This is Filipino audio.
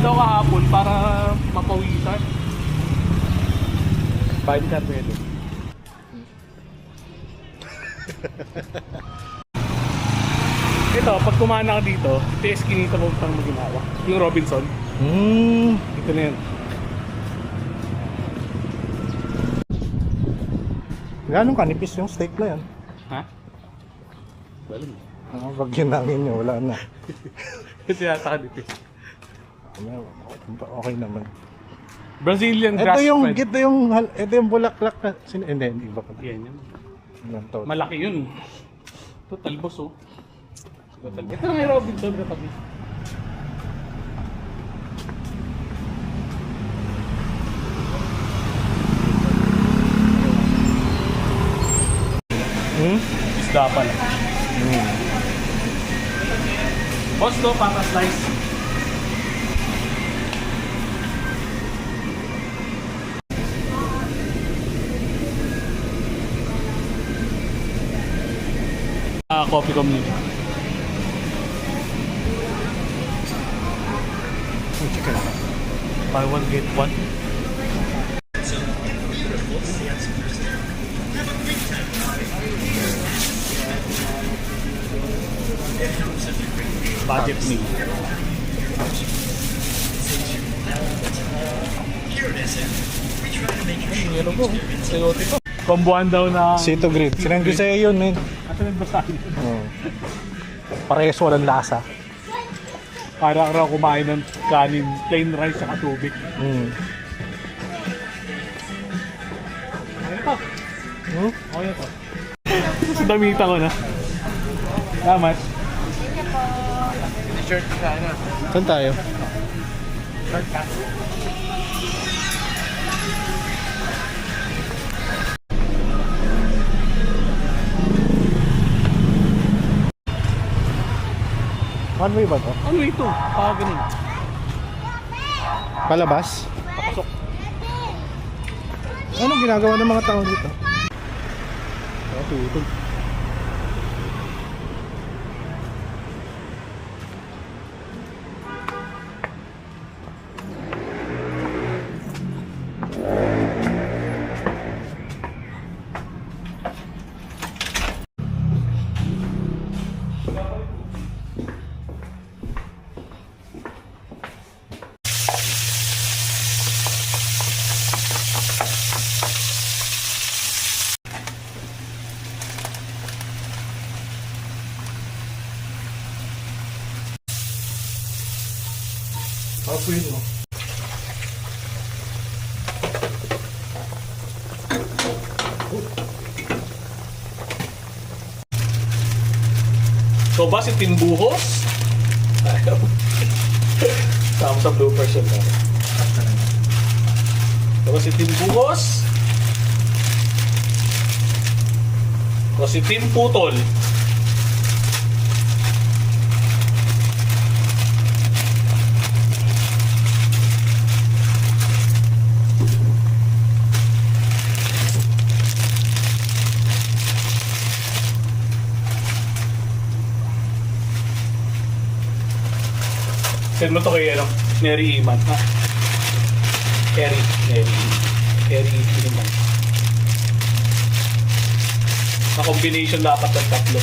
daw kahapon para mapawisan. Bayad ka pwede. Ito, pag kumana ka dito, ito yung eskinita mo pang maginawa. Yung Robinson. Ito na yan. Ganong kanipis yung steak na yan? Ha? Wala mo. Pag hinangin nyo, wala na. Ito yata kanipis. Okay naman. Brazilian grass fed. Ito yung bulaklak na. Hindi ba pala? Yan. Yan to. Malaki yun. Ito, talbos oh. Ito na may Robinson katabi. Isda pala. Boss to, papa slice. Coffee community. Chicken. Buy one, get one. Budget meal. Meron po. Sayote ko. Kombuhan daw na... Sito Grid. Sinanggi sa'yo yun, man. Ito nagbasahin. Parehas walang lasa. Parang raw kumain ng kanin, plain rice sa tubig. Ano ito? Okay na to. Sa damita ko na. Salamat. Shirt ka na. Saan tayo? Shirt ka. One way ba to? Ano ito? Ganun. Palabas? Papasok. Anong ginagawa ng mga tao dito? Tutog. Apoy mo. So ba si Timbuhos? Tama sa bloopers yun. So ba si Timbuhos? O si Tim Putol? Send mo to kay Neri Iman, ha? Neri Iman. Na combination dapat ng tatlo.